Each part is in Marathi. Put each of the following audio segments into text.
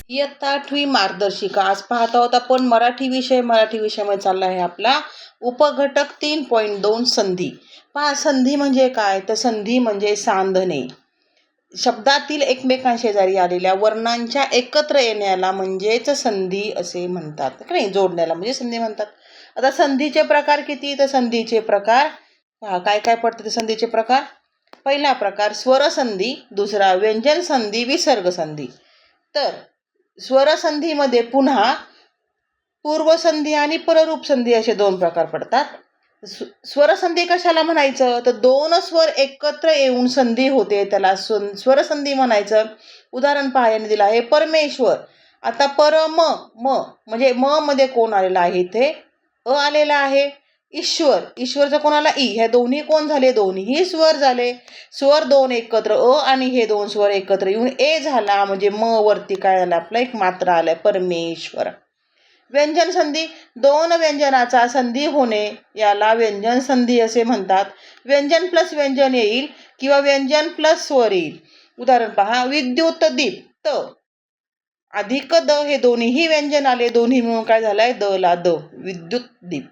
इयत्ता 8वी मार्गदर्शिका. आज पाहत आहोत आपण मराठी विषयामध्ये चालला आहे आपला उपघटक 3.2 संधी. पहा, संधी म्हणजे काय? तर संधी म्हणजे सांधणे. शब्दातील एकमेकांशेजारी आलेल्या वर्णांच्या एकत्र येण्याला म्हणजेच संधी असे म्हणतात, की नाही, जोडण्याला म्हणजे संधी म्हणतात. आता संधीचे प्रकार किती? तर संधीचे प्रकार पहा, काय काय पडते ते संधीचे प्रकार. पहिला प्रकार स्वरसंधी, दुसरा व्यंजन संधी, विसर्ग संधी. तर स्वरसंधीमध्ये पुन्हा पूर्वसंधी आणि पररूप संधी असे दोन प्रकार पडतात. स्वरसंधी कशाला म्हणायचं? तर दोन स्वर एकत्र येऊन संधी होते, त्याला स्वरसंधी म्हणायचं. उदाहरण पहा, यांनी दिलं आहे परमेश्वर. आता परम म म्हणजे म मध्ये कोण आलेला आहे? इथे अ आलेला आहे. ईश्वर, ईश्वरचा कोणाला ई, ह्या दोन्ही कोण झाले? दोन्ही स्वर झाले. स्वर दोन एकत्र अ आणि हे दोन स्वर एकत्र येऊन ए झाला, म्हणजे म वरती काय आलं? आपला एक मात्रा आलाय, परमेश्वर. व्यंजन संधी, दोन व्यंजनाचा संधी होणे याला व्यंजन संधी असे म्हणतात. व्यंजन प्लस व्यंजन येईल किंवा व्यंजन प्लस स्वर येईल. उदाहरण पहा, विद्युत दीप, त अधिक द हे दोन्हीही व्यंजन आले, दोन्ही मिळून काय झालंय? द ला द, विद्युत दीप.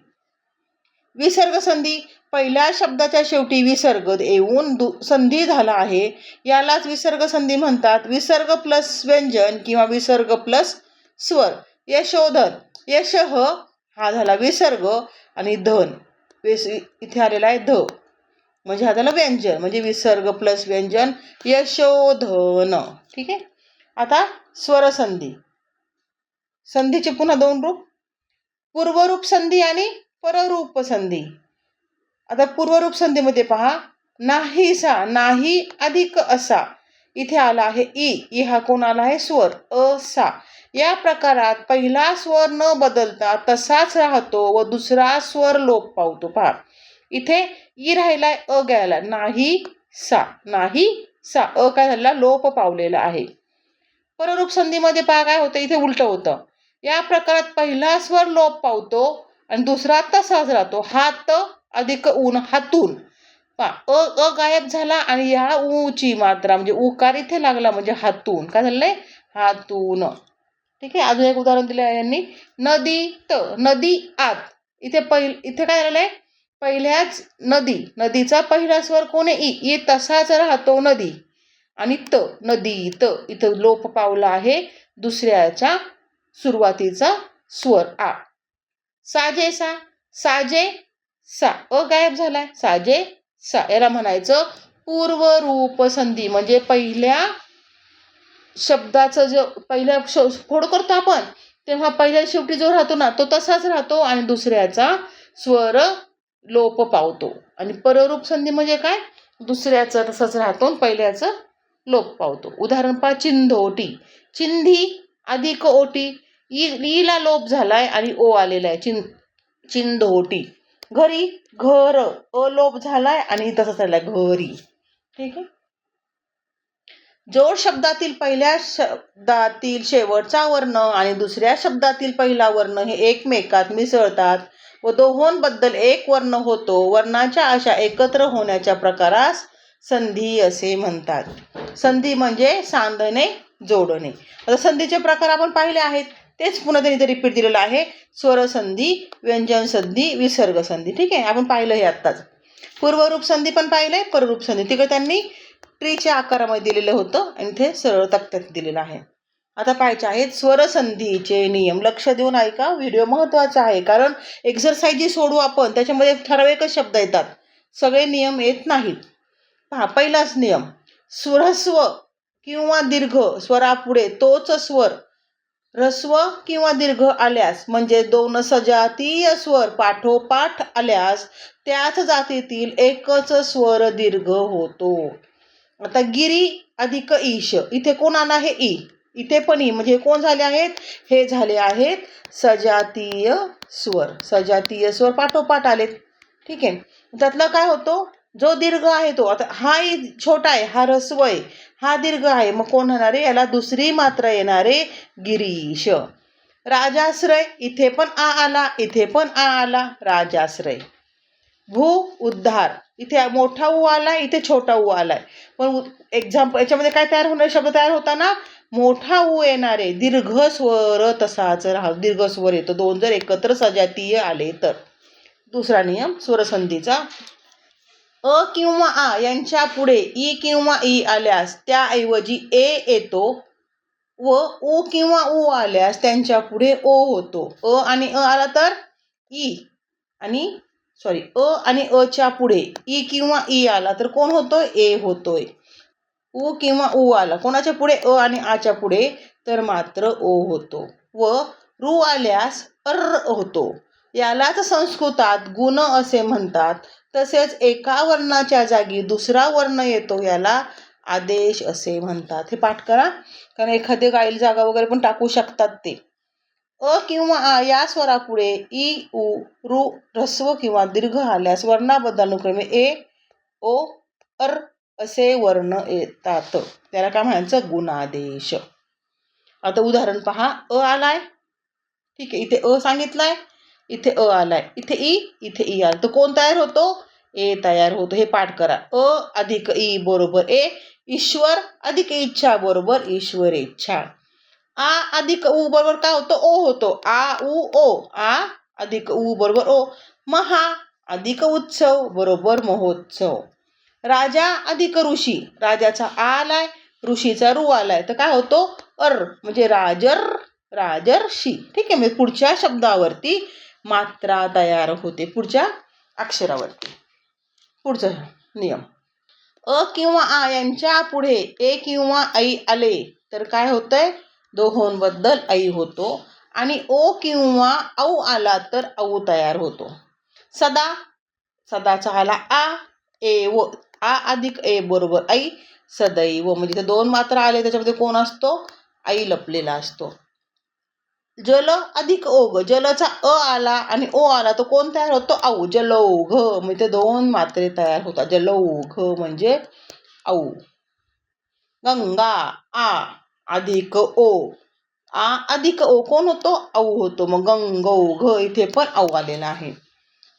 विसर्ग संधी, पहिल्या शब्दाच्या शेवटी विसर्ग येऊन संधी झाला आहे, यालाच विसर्ग संधी म्हणतात. विसर्ग प्लस व्यंजन किंवा विसर्ग प्लस स्वर. यशोधन, यश हा झाला विसर्ग आणि धन इथे आलेला आहे ध, म्हणजे हा झाला व्यंजन, म्हणजे विसर्ग प्लस व्यंजन, यशोधन. ठीक आहे. आता स्वरसंधी. संधीचे पुन्हा दोन रूप, पूर्वरूप संधी आणि पररूप संधी. आता पूर्वरूप संधीमध्ये पहा, नाहीसा, नाही अधिक असा, इथे आला आहे ई हा कोण आला आहे? स्वर असा. या प्रकारात पहिला स्वर न बदलता तसाच राहतो व दुसरा स्वर लोप पावतो. पहा, इथे ई राहिलाय, अ गेला, नाही सा, नाही सा, अ काय झाला? लोप पावलेला आहे. पररूप संधीमध्ये पहा काय होतं? इथे उलट होतं. या प्रकारात पहिला स्वर लोप पावतो आणि दुसरा तसाच राहतो. हात अधिक ऊन, हातून. पहा, अ गायब झाला आणि या ऊची मात्रा म्हणजे उकार इथे लागला, म्हणजे हातून काय झालंय? हातून. ठीक आहे. अजून एक उदाहरण दिलं आहे यांनी, नदी त, नदी आत. इथे काय झालंय? पहिल्याच नदी, नदीचा पहिला स्वर कोण आहे? ई तसाच राहतो नदी, आणि त, नदी त इथं लोप पावला आहे, दुसऱ्याच्या सुरुवातीचा स्वर आ. साजेसा, साजे सा, अ गायब झालाय, साजे सा, याला म्हणायचं पूर्वरूप संधी. म्हणजे पहिल्या शब्दाचं जो पहिल्या फोड करतो आपण, तेव्हा पहिल्या शेवटी जो राहतो ना, तो तसाच राहतो आणि दुसऱ्याचा स्वर लोप पावतो. आणि पररूप संधी म्हणजे काय? दुसऱ्याचं तसंच राहतो, पहिल्याचं लोप पावतो. उदाहरण पहा, चिंधोटी, चिंधी अधिक ओटी, ईला लोप झालाय आणि ओ आलेला आहे, चिंधोटी. घरी, घर, अलोप झालाय आणि तसंच राहिलाय, घरी. ठीक आहे. जोड शब्दातील पहिल्या शब्दातील शेवटचा वर्ण आणि दुसऱ्या शब्दातील पहिला वर्ण हे एकमेकात मिसळतात व दोहोंबद्दल एक वर्ण होतो. वर्णाच्या अशा एकत्र होण्याच्या प्रकारास संधी असे म्हणतात. संधी म्हणजे सांधणे, जोडणे. आता संधीचे प्रकार आपण पाहिले आहेत, तेच पुन्हा त्यांनी रिपीट दिलेलं आहे. स्वरसंधी, व्यंजन संधी, विसर्ग संधी. ठीक आहे, आपण पाहिलं हे आत्ताच. पूर्वरूप संधी पण पाहिलंय, पररूप संधी तिकडे त्यांनी ट्रीच्या आकारामध्ये दिलेलं होतं आणि इथे सरळ तक्त्यात दिलेलं आहे. आता पाहायचे आहेत स्वरसंधीचे नियम. लक्ष देऊन ऐका, व्हिडिओ महत्त्वाचा आहे, कारण एक्झरसाइज सोडू आपण, त्याच्यामध्ये ठराविकच शब्द येतात, सगळे नियम येत नाहीत. पहा, पहिलाच नियम, ह्रस्व किंवा दीर्घ स्वरापुढे तोच स्वर ह्रस्व किंवा दीर्घ आल्यास, म्हणजे दोन सजातीय स्वर पाठोपाठ आल्यास त्याच जातीतील एकच स्वर दीर्घ होतो. आता गिरी अधिक ईश, इथे कोण आला आहे? ई. इथे पण ई, म्हणजे कोण झाले आहेत? हे झाले आहेत सजातीय स्वर. सजातीय स्वर पाठोपाठ आलेत. ठीक आहे. त्यातलं काय होतो? जो दीर्घ आहे तो, आता हा छोटा आहे, हा ह्रस्व आहे, हा दीर्घ आहे, मग कोण होणार आहे? याला दुसरी मात्रा येणारे, गिरीश. राजाश्रय, इथे पण आ आला, इथे पण आ आला, राजाश्रय. भू उद्धार, इथे मोठा उ आलाय, इथे छोटा उ आलाय, पण एक्झाम्पल याच्यामध्ये काय तयार होणार? शब्द तयार होताना मोठा ऊ येणारे दीर्घ स्वर तसाच राहा. दीर्घ स्वर येतो दोन जर एकत्र सजातीय आले तर. दुसरा नियम स्वरसंधीचा. अ किंवा आ यांच्या पुढे ई किंवा ई आल्यास त्याऐवजी ए येतो व उ किंवा उ आल्यास त्यांच्या पुढे ओ होतो. अ आणि अ आला तर ई आणि अ आणि अ च्या पुढे ई किंवा ई आला तर कोण होतोय? ए होतोय. उ किंवा उ आला कोणाच्या पुढे? अ आणि आच्या पुढे तर मात्र ओ होतो. व रू आल्यास अर होतो. यालाच संस्कृतात गुण असे म्हणतात. तसेच एका वर्णाच्या जागी दुसरा वर्ण येतो याला आदेश असे म्हणतात. हे पाठ करा, कारण एखादे गाईल जागा वगैरे पण टाकू शकतात ते. अ किंवा आ या स्वरापुढे ई उ रू ह्रस्व किंवा दीर्घ आल्यास वर्णाबद्ध अनुक्रमे ए ओ अर असे वर्ण येतात. त्याला काय म्हणायचं? गुणादेश. आता उदाहरण पहा. अ आलाय, ठीक आहे, इथे अ सांगितलाय, इथे अ आलाय, इथे ई आला तर कोण तयार होतो? ए तयार होतो. हे पाठ करा. अ अधिक ई बरोबर ए. ईश्वर अधिक इच्छा बरोबर ईश्वरेच्छा. आ अधिक उ बरोबर काय होतो? ओ होतो. आ उ ओ. आ अधिक उ बरोबर ओ. महा अधिक उत्सव बरोबर महोत्सव. राजा अधिक ऋषी. राजाचा आ आलाय, ऋषीचा रू आलाय तर काय होतो? अर म्हणजे राजर्षी. ठीक आहे, म्हणजे पुढच्या शब्दावरती मात्रा तयार होते, पुढच्या अक्षरावरती. पुढचा नियम. अ किंवा आ यांच्या पुढे ए किंवा ऐ आले तर काय होतंय? दोहोंबद्दल ऐ होतो. आणि ओ किंवा औ आला तर औ तयार होतो. सदाचा आला आ एव. आ अधिक ए बरोबर ऐ. सदैव म्हणजे ते दोन मात्रा आले त्याच्यामध्ये कोण असतो? ऐ लपलेला असतो. जल अधिक ओघ. जलचा अ आला आणि ओ आला तर कोण तयार होतो? औ. जलौघ म्हणजे ते दोन मात्रे तयार होतात. जलौघ म्हणजे औ. गंगा आ अधिक ओ. आ अधिक ओ कोण होतो? औ होतो. मग गंगौघ इथे पण औ आलेला आहे.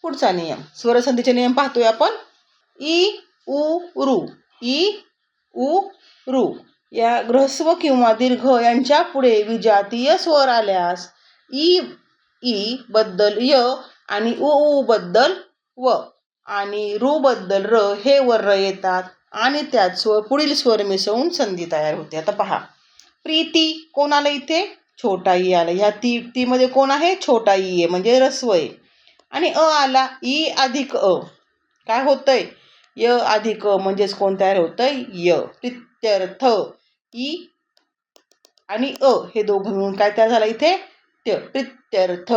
पुढचा नियम. स्वरसंधीचे नियम पाहतोय आपण. ई उ रू. ई उ रू या ह्रस्व किंवा दीर्घ यांच्या पुढे विजातीय स्वर आल्यास ई बद्दल य आणि उ बद्दल व आणि रू बद्दल र हे वर्ण येतात आणि त्यात पुढील स्वर मिसळून संधी तयार होते. आता पहा. प्रीती कोण आलं इथे? छोटा ई आला. ह्या ती मध्ये कोण आहे? छोटा ई आहे म्हणजे ह्रस्व आहे. आणि अ आला, ई अधिक अ काय होतंय? य अधिक अ म्हणजेच कोण तयार होतंय? य. प्रीत्यर्थ ई आणि अ हे दोघं मिळून काय तयार झालं इथे? त्य. प्रीत्यर्थ.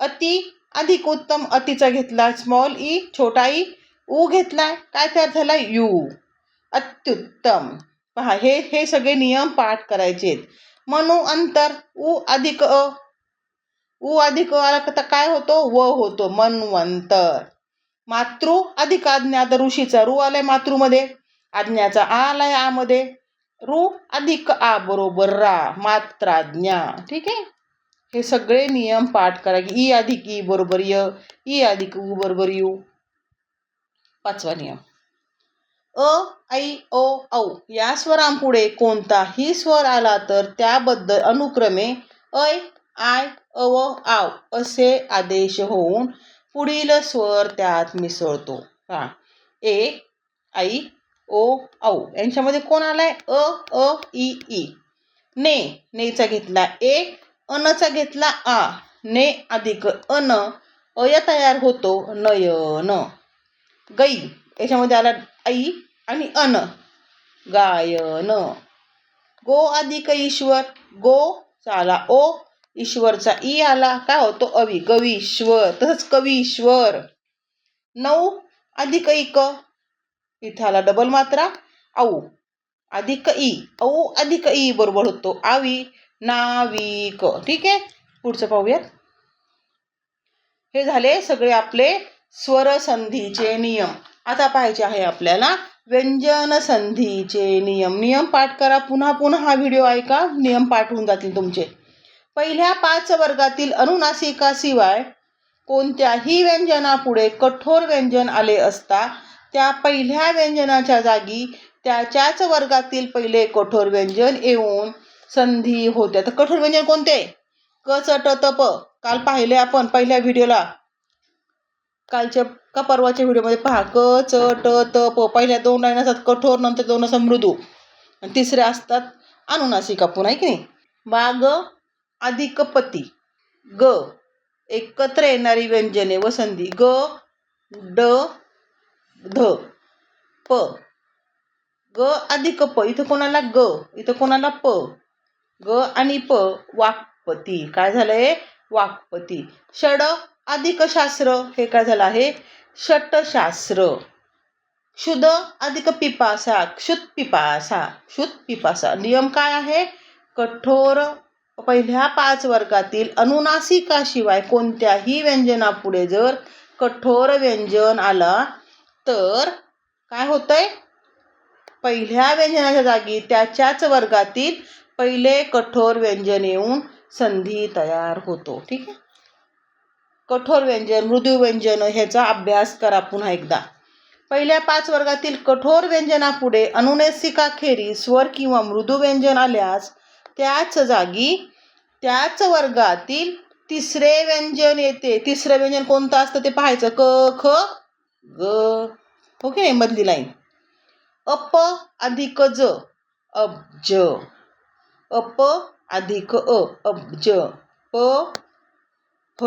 अति अधिक उत्तम. अतिचा घेतला स्मॉल ई, छोटा ई. उ घेतलाय काय तयार झाला? यू. अत्युत्तम. पहा, हे सगळे नियम पाठ करायचे. मनु अंतर. उ अधिक अ. उ अधिक अ आला तर काय होतो? व होतो. मन्वंतर. मातृ अधिक आज्ञा. तर ऋषीचा रू आलाय मातृमध्ये, आज्ञाचा आ आलाय आ मध्ये. रू अधिक आ बरोबर रा. मात्राज्ञा. ठीक आहे, हे सगळे नियम पाठ करा की ई अधिक ई बरोबर य, ई अधिक उ बरोबर यू. पाचवा नियम. अ ऐ ओ औ या स्वरांपुढे कोणताही स्वर आला तर त्याबद्दल अनुक्रमे ऐ आय अव आव असे आदेश होऊन पुढील स्वर त्यात मिसळतो. पहा. ए ऐ ओ औ यांच्यामध्ये कोण आलाय? अ ई ई. नेचा घेतला ए, अनचा घेतला आ. ने अधिक अन अय तयार होतो नयन. गै याच्यामध्ये आला ऐ आणि अन गायन. गो अधिक ईश्वर. गो आला ओ, ईश्वरचा ई आला काय होतो? अवी. गवीश्वर. तसंच कवीश्वर. नऊ अधिक इक. इथे आला डबल मात्रा औ अधिक ई. औ अधिक ई बरोबर होतो आवी. नाविक. ठीक आहे, पुढचं पाहूयात. हे झाले सगळे आपले स्वरसंधीचे नियम. आता पाहायचे आहे आपल्याला व्यंजन संधीचे नियम. नियम पाठ करा. पुन्हा हा व्हिडिओ ऐका, नियम पाठ होऊन जातील तुमचे. पहिल्या 5 वर्गातील अनुनासिकाशिवाय कोणत्याही व्यंजनापुढे कठोर व्यंजन आले असता त्या पहिल्या व्यंजनाच्या जागी त्याच्याच वर्गातील पहिले कठोर व्यंजन येऊन संधी होते. तर कठोर व्यंजन कोणते? क च ट त प. काल पाहिले आपण पहिल्या व्हिडिओला, कालच्या का परवाच्या व्हिडिओमध्ये पहा. क च ट त प पहिल्या 2 लाईन असतात कठोर, नंतर 2 असतात मृदू, आणि तिसऱ्या असतात अनुनासिका. पुन्हा आहे की नाही. वाग अधिक पती. ग एकत्र येणारी व्यंजने व संधी. ग ड ध प. ग अधिक प. इथं कोणाला ग, इथं कोणाला प. ग आणि प वाक्पती. काय झालंय? वाक्पती. षड अधिक शास्त्र. हे काय झालं आहे? षटशास्त्र. क्षुद अधिक पिपासा. क्षुत पिपासा. क्षुत पिपासा. नियम काय आहे? कठोर पहिल्या 5 वर्गातील अनुनासिकाशिवाय कोणत्याही व्यंजनापुढे जर कठोर व्यंजन आला तर काय होतंय? पहिल्या व्यंजनाच्या जागी त्याच्याच वर्गातील पहिले कठोर व्यंजन येऊन संधी तयार होतो. ठीक आहे. कठोर व्यंजन, मृदू व्यंजन ह्याचा अभ्यास करा पुन्हा एकदा. पहिल्या 5 वर्गातील कठोर व्यंजनापुढे अनुनासिकाखेरीज स्वर किंवा मृदू व्यंजन आल्यास त्याच जागी त्याच वर्गातील तिसरे व्यंजन येते. तिसरं व्यंजन कोणतं असतं ते पाहायचं. क ख ग. ओके. मधली लाईन. अप अधिक ज अब्ज. अप अधिक अब्ज. प फ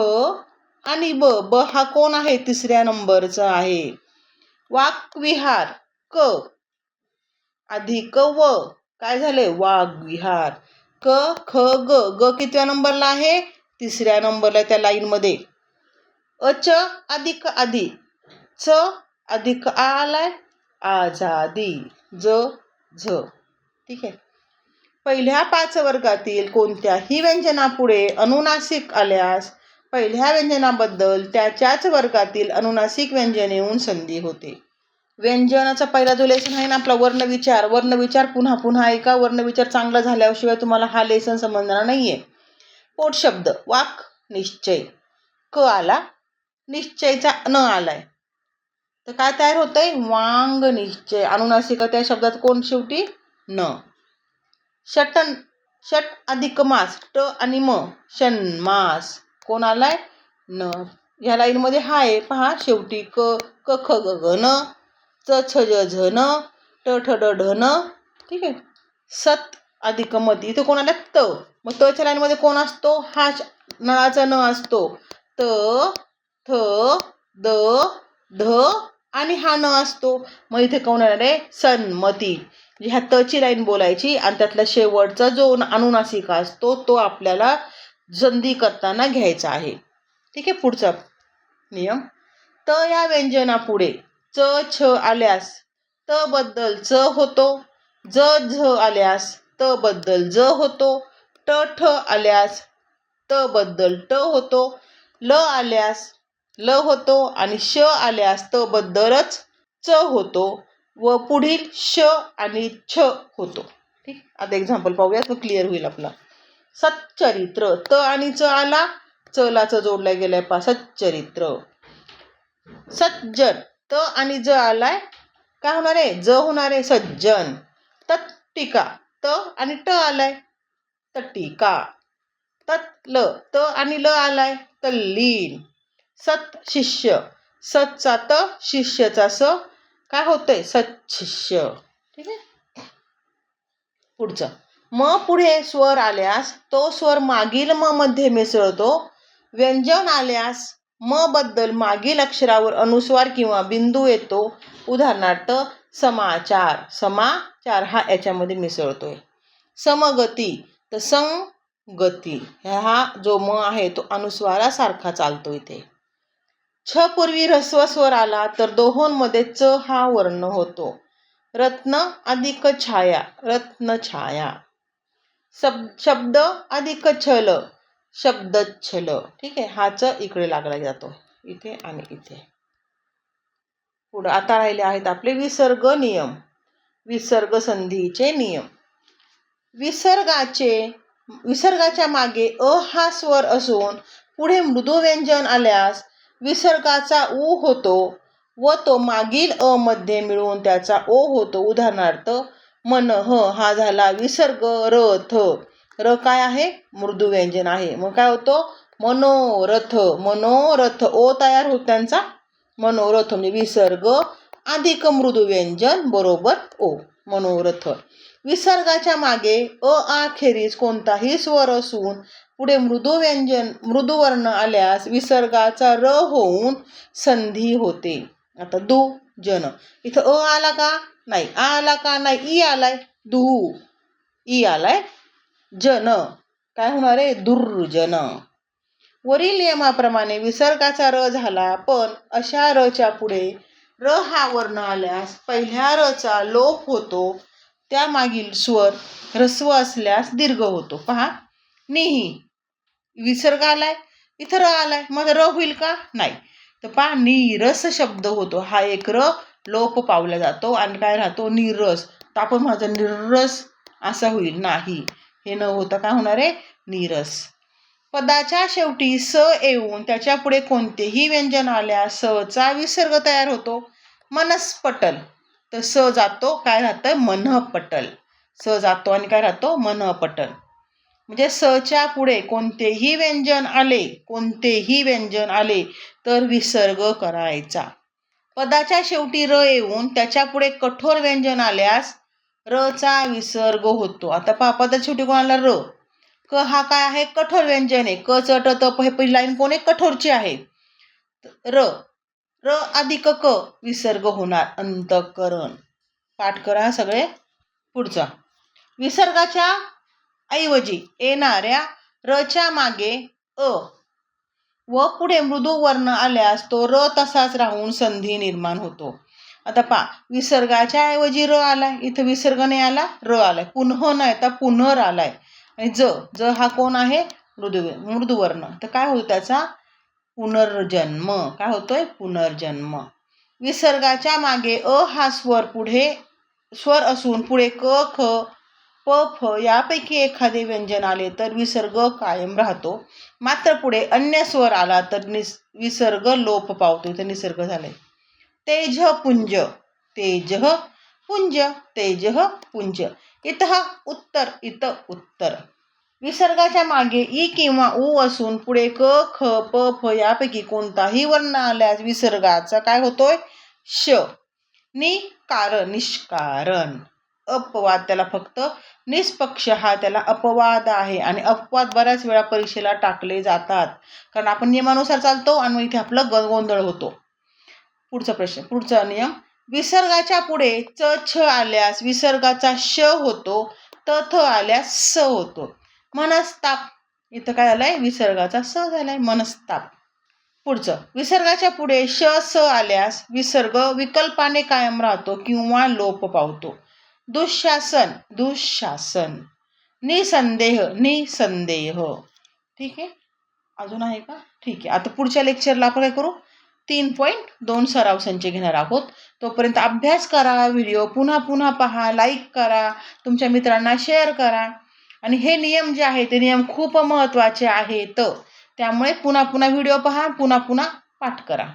आणि ब. ब हा कोण आहे? तिसऱ्या नंबरचा आहे. वाक्विहार. क अधिक व. काय झाले? वाग्विहार. क ख ग. ग कितव्या नंबरला आहे? तिसऱ्या नंबरला त्या लाईन मध्ये. अच अधिक आधी. च अधिक आ आलाय. आझादी. ज झ. ठीक आहे. पहिल्या 5 वर्गातील कोणत्याही व्यंजनापुढे अनुनासिक आल्यास पहिल्या व्यंजनाबद्दल त्याच्याच वर्गातील अनुनासिक व्यंजन येऊन संधी होते. व्यंजनाचा पहिला जो लेसन आहे ना आपला वर्णविचार. वर्णविचार पुन्हा पुन्हा ऐका. वर्णविचार चांगला झाल्याशिवाय तुम्हाला हा लेसन समजणार नाहीये. पोटशब्द. वाक निश्चय. क आला, निश्चयचा न आलाय, तर काय तयार होतंय? वांग निश्चय. अनुनासिका त्या शब्दात कोण शेवटी? न. षटन. षट अधिक मास. ट आणि म. षण्मास. कोण आलाय? न. ह्या लाईन मध्ये हा आहे पहा शेवटी. क क ख ग ग न. च छ ज झ न. ट ठ ड ढ न. ठीक आहे. सत अधिक मती. इथे कोण आला? त. मग तच्या लाईन मध्ये कोण असतो? हा नळाचा न असतो. त थ द ध आणि हा न असतो. मग इथे कोण येणार आहे? सन्मती. म्हणजे ह्या तची लाईन बोलायची आणि त्यातला शेवटचा जो अनुनासिका असतो तो आपल्याला संधी करताना घ्यायचा आहे. ठीक आहे. पुढचा नियम. त या व्यंजनापुढे च छ आल्यास त बद्दल च होतो. ज झ आल्यास त बद्दल ज होतो. ट ठ आल्यास त बद्दल ट होतो. ल आल्यास ल होतो आणि श आल्यास त बद्दलच च होतो व पुढील श आणि छ होतो. ठीक. आता एक्झाम्पल पाहूया तो क्लिअर होईल आपला. सच्चरित्र. त आणि च आला, च ला च जोडला गेलाय पहा. सच्चरित्र. सज्जन. त आणि ज आलाय, काय होणार आहे? ज होणार आहे. सज्जन. तत्टिका. त आणि ट आलाय, तटिका. तत्ल. त आणि ल आलाय, तल्लीन. सत शिष्य. सतचा त, शिष्यचा स, काय होतंय? सत्शिष्य. ठीक आहे. पुढचं. म पुढे स्वर आल्यास तो स्वर मागील म मध्ये मिसळतो. व्यंजन आल्यास म बद्दल मागील अक्षरावर अनुस्वार किंवा बिंदू येतो. उदाहरणार्थ समाचार. समाचार हा याच्यामध्ये मिसळतोय. समगती. तर संगती. हा जो म आहे तो अनुस्वारासारखा चालतो इथे. छ पूर्वी ऱ्हस्व स्वर आला तर दोहोंमध्ये च हा वर्ण होतो. रत्न अधिक छाया. रत्नछाया. शब्द अधिक छल. शब्दच्छल. ठीक आहे. हा च इकडे लागला जातो, इथे आणि इथे. पुढे आता राहिले आहेत आपले विसर्ग नियम. विसर्ग संधीचे नियम. विसर्गाच्या मागे अ हा स्वर असून पुढे मृदू व्यंजन आल्यास विसर्गाचा उ होतो व तो मागील अ मध्ये मिळून त्याचा ओ होतो. उदाहरणार्थ मन ह हा झाला विसर्ग रथ. र काय आहे? मृदू व्यंजन आहे. मग काय होतो? मनोरथ. मनोरथ ओ तयार होतो त्यांचा. मनोरथ म्हणजे विसर्ग अधिक मृदू व्यंजन बरोबर ओ. मनोरथ. विसर्गाच्या मागे अ अखेरीस कोणताही स्वर असून पुढे मृदू वर्ण आल्यास विसर्गाचा र होऊन संधी होते. आता दु जन. इथं अ आला का? नाही. आ आला का? नाही. ई आलाय. दु. ई आलाय. जन काय होणार आहे? दुर्जन. वरील नियमाप्रमाणे विसर्गाचा र झाला, पण अशा रच्या पुढे र हा वर्ण आल्यास पहिल्या रचा लोप होतो. त्यामागील स्वर ह्रस्व असल्यास दीर्घ होतो. पहा, निही विसर्ग आलाय, इथं र आलाय, मग र होईल का? नाही. तर पहा, नीरस शब्द होतो. हा एक र लोप पावला जातो आणि काय राहतो? नीरस. तर आपण म्हणायचं निरस असा होईल. नाही, हे न होता काय होणार आहे? नीरस. पदाच्या शेवटी स येऊन त्याच्या पुढे कोणतेही व्यंजन आल्यास स चा विसर्ग तयार होतो. मनस्पटल. तर स जातो, काय राहतं? मनःपटल. स जातो आणि काय राहतो? मनःपटल. म्हणजे स च्या पुढे कोणतेही व्यंजन आले तर विसर्ग करायचा. पदाच्या शेवटी र येऊन त्याच्या पुढे कठोर व्यंजन आल्यास र चा विसर्ग होतो. आता पहा, पदाच्या शेवटी कोणाला? र. क हा काय आहे? कठोर व्यंजन आहे. क च ट त प हे पहिली लाईन कोण आहे? कठोरची आहे. र. र अधिक क विसर्ग होणार. अंतःकरण. पाठ करा सगळे. पुढचा. विसर्गाच्या ऐवजी येणाऱ्या र च्या मागे अ व पुढे मृदू वर्ण आल्यास तो र तसाच राहून संधी निर्माण होतो. आता पहा, विसर्गाच्या ऐवजी र आलाय, इथं विसर्ग नाही आला, र आलाय. पुन्हा नाही तर पुनर आलाय. आणि ज हा कोण आहे? मृदू वर्ण. तर काय होतं त्याचा? पुनर्जन्म. काय होतोय? पुनर्जन्म. विसर्गाच्या मागे अ हा स्वर असून पुढे क ख प फ यापैकी एखादे व्यंजन आले तर विसर्ग कायम राहतो. मात्र पुढे अन्य स्वर आला तर विसर्ग लोप पावतो. इथं निसर्ग झालाय. तेज पुंज. तेज पुंज. तेज पुंज. इथं उत्तर. विसर्गाच्या मागे ई किंवा उ असून पुढे क ख प फ यापैकी कोणताही वर्ण आल्यास विसर्गाचा काय होतोय? श. निष्कारण. अपवाद त्याला फक्त. निष्पक्ष हा त्याला अपवाद आहे. आणि अपवाद बऱ्याच वेळा परीक्षेला टाकले जातात, कारण आपण नियमानुसार चालतो आणि मग इथे आपलं गोंधळ होतो. पुढचा प्रश्न. पुढचा नियम. विसर्गाच्या पुढे च छ आल्यास विसर्गाचा श होतो. त थ आल्यास स होतो. मनस्ताप. इथं काय झालंय? विसर्गाचा स झालाय. मनस्ताप. पुढचं. विसर्गाच्या पुढे श स आल्यास विसर्ग विकल्पाने कायम राहतो किंवा लोप पावतो. दुःशासन. निसंदेह. ठीक आहे. अजून आहे का? ठीक आहे. आता पुढच्या लेक्चरला आपण काय करू? 3.2 सराव संच घेणार आहोत. तोपर्यंत अभ्यास करा. व्हिडिओ पुन्हा पहा. लाईक करा. तुमच्या मित्रांना शेअर करा. आणि हे नियम जे आहे ते नियम खूप महत्त्वाचे आहेत. त्यामुळे पुन्हा व्हिडिओ पहा. पुन्हा पाठ करा.